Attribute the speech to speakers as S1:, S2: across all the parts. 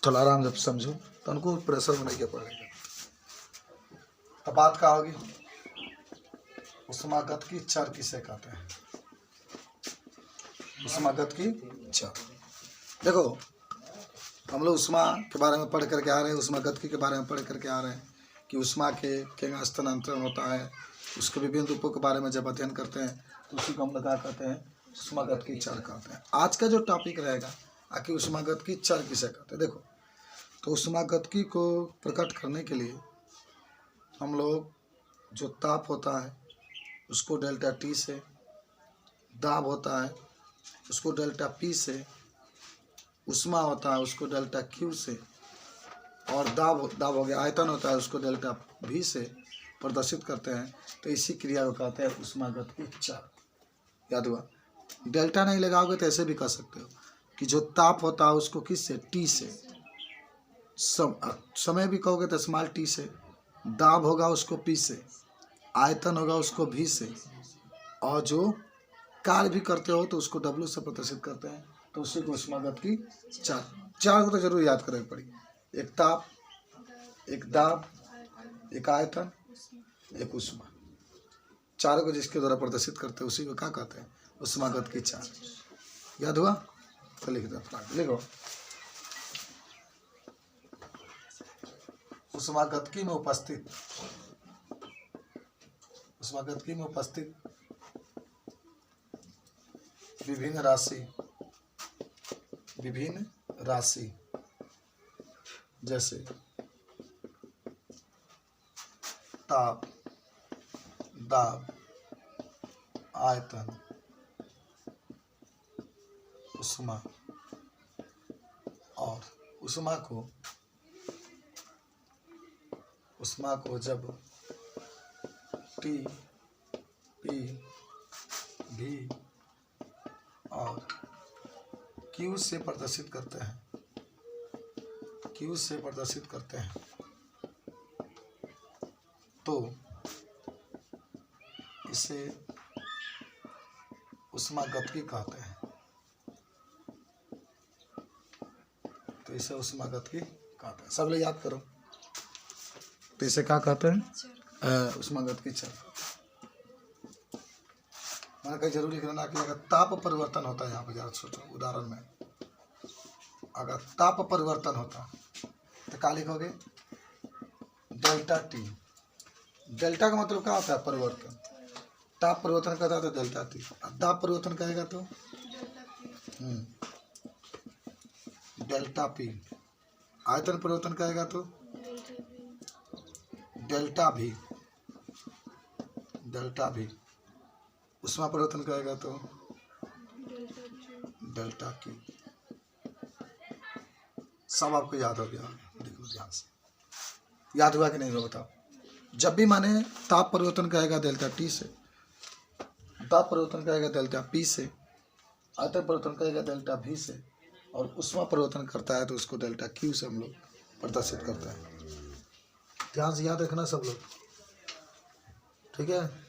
S1: थोड़ा आराम से समझो, तो उनको प्रेशर में नहीं क्या पड़ेगा। अब बात क्या होगी, उष्मागतिकी चर किसे कहते हैं? उष्मागतिकी चर। देखो हम लोग उष्मा के बारे में पढ़ करके आ रहे हैं, उष्मागतिकी के बारे में पढ़ करके आ रहे हैं कि उष्मा के क्या स्थानांतरण होता है, उसके विभिन्न रूपों के बारे में जब अध्ययन करते हैं तो उसी को हम लोग क्या कहते हैं, उष्मागतिकी चर कहते हैं। आज का जो टॉपिक रहेगा आखिर उष्मागतिकी चर किसे कहते हैं। देखो तो उष्मागतिकी को प्रकट करने के लिए हम लोग जो ताप होता है उसको डेल्टा टी से, दाब होता है उसको डेल्टा पी से, उष्मा होता है उसको डेल्टा क्यू से, और दाब हो गया आयतन होता है उसको डेल्टा भी से प्रदर्शित करते हैं। तो इसी क्रिया को कहते हैं उष्मागतिकी चर। याद हुआ? डेल्टा नहीं लगाओगे तो ऐसे भी कह सकते हो कि जो ताप होता है उसको किस से, टी से, समय भी कहोगे तो स्मॉल टी से, दाब होगा उसको पी से, आयतन होगा उसको भी से, और जो कार्य भी करते हो तो उसको डब्ल्यू से प्रदर्शित करते हैं। तो उसी को उष्मागतिकी चर। चार को तो जरूर याद करें पड़ी, एक ताप, एक दाब, एक आयतन, एक उष्मा। चारों को जिसके द्वारा प्रदर्शित करते हैं उसी को क्या कहते हैं, उष्मागतिकी चर। याद हुआ? तो लिख दो, लिखो उष्मागतिकी में उपस्थित, उष्मागतिकी में उपस्थित विभिन्न राशि जैसे ताप, दाब, आयतन, उष्मा, और उष्मा को जब टी, पी, भी और क्यू से प्रदर्शित करते हैं, तो इसे उष्मागतिकी कहते हैं। तो इसे उष्मागतिकी कहते हैं। सब लोग याद करो, तो इसे क्या कहते हैं, उष्मागतिकी चर। मैंने कहीं जरूर लिख लेना कि अगर ताप परिवर्तन होता है, यहाँ पर जरा सोचो उदाहरण में, अगर ताप परिवर्तन होता तो क्या लिखोगे, डेल्टा टी। डेल्टा का मतलब क्या होता है, परिवर्तन। ताप परिवर्तन कहता है तो डेल्टा टी, दाब परिवर्तन कहेगा तो डेल्टा पी, आयतन परिवर्तन कहेगा तो डेल्टा भी, उष्मा परिवर्तन कहेगा तो डेल्टा क्यू। सब आपको याद हो गया, देखो ध्यान से। याद हुआ कि नहीं हुआ बताओ? जब भी माने ताप परिवर्तन कहेगा डेल्टा टी से, दाब परिवर्तन कहेगा डेल्टा पी से, आयतन परिवर्तन कहेगा डेल्टा भी से, और उष्मा परिवर्तन करता है तो उसको डेल्टा क्यू से हम लोग प्रदर्शित करते हैं। ध्यान से याद रखना सब लोग, ठीक है?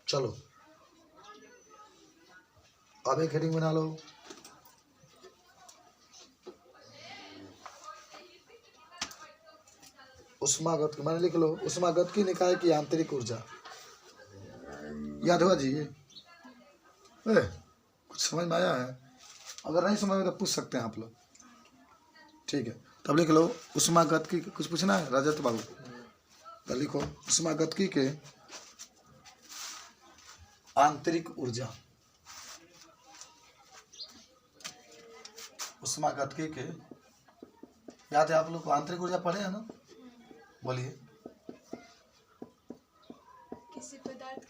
S1: चलो अब एक हेडिंग बना लो, उष्मागतिकी। मैंने लिख लो उष्मागतिकी निकाय की आंतरिक ऊर्जा। याद हुआ जी? कुछ समझ में आया है? अगर नहीं समझ में तो पूछ सकते हैं आप लोग, ठीक है? तब लिख लो उष्मागतिकी। कुछ पूछना है रजत बाबू? तो लिखो उष्मागतिकी के आंतरिक ऊर्जा। उष्मागतिकी के, याद है आप लोग को आंतरिक ऊर्जा पढ़े हैं ना? बोलिए।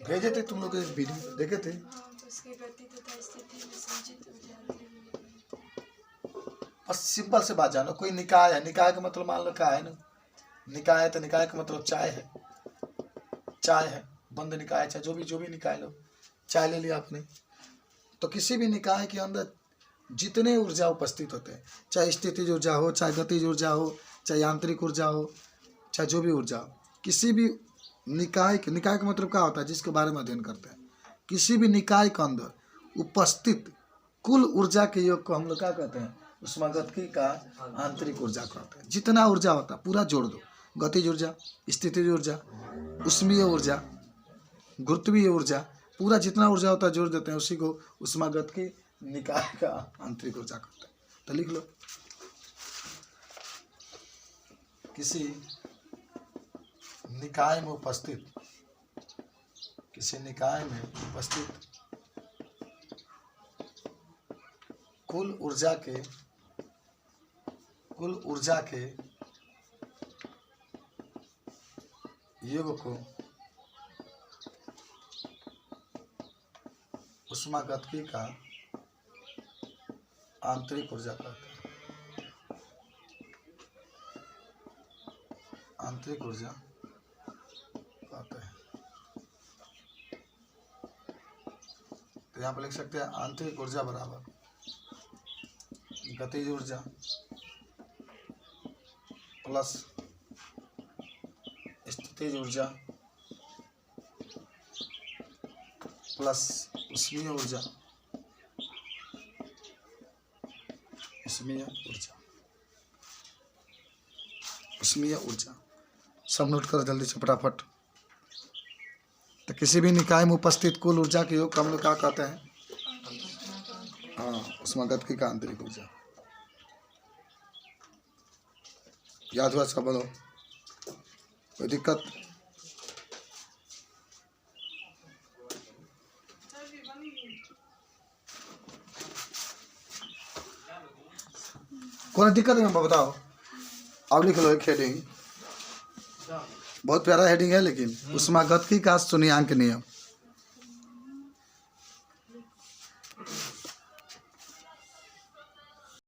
S1: भेजे थे तुम लोग एक वीडियो देखे थे? बस सिंपल से बात जानो। कोई निकाय है, निकाय का मतलब मान लो क्या है ना, निकाय है तो निकाय का मतलब चाय है, बंद निकाय, चाहे जो भी निकाय लो, चाय ले लिया आपने, तो किसी भी निकाय के अंदर जितने ऊर्जा उपस्थित होते हैं, चाहे स्थितिज ऊर्जा हो, चाहे गतिज ऊर्जा हो, चाहे यांत्रिक ऊर्जा हो, चाहे जो भी ऊर्जा हो, किसी भी निकाय का मतलब क्या होता है, जिसके बारे में अध्ययन करते हैं, किसी भी निकाय के अंदर उपस्थित कुल ऊर्जा के योग को हम लोग क्या कहते हैं? उष्मागतिकी का आंतरिक ऊर्जा कहते हैं। जितना ऊर्जा होता है पूरा जोड़ दो, गतिज ऊर्जा, स्थितिज ऊर्जा, उष्मीय ऊर्जा, गुरुत्वीय ऊर्जा, पूरा जितना ऊर्जा होता है जोड़ देते हैं, उसी को उष्मागतिकी निकाय का आंतरिक ऊर्जा कहते हैं। तो लिख लो, किसी निकाय में उपस्थित, किसी निकाय में उपस्थित कुल ऊर्जा के योग को उष्मागतिकी का आंतरिक ऊर्जा कहते हैं। आंतरिक ऊर्जा कहते हैं। तो यहाँ पर लिख सकते हैं आंतरिक ऊर्जा बराबर गतिज ऊर्जा प्लस स्थितिज ऊर्जा प्लस उष्मीय ऊर्जा, उष्मीय ऊर्जा। सब नोट करो जल्दी से फटाफट। तो किसी भी निकाय में उपस्थित कुल ऊर्जा के योग को हम लोग क्या कहते हैं? हाँ, उष्मागतिकी का आंतरिक ऊर्जा। याद हुआ सब? बोलो, कोई दिक्कत? कौन दिक्कत है? बताओ। अब लिख लो एक हेडिंग, बहुत प्यारा हेडिंग है, लेकिन उष्मागतिकी का शून्यांक नियम।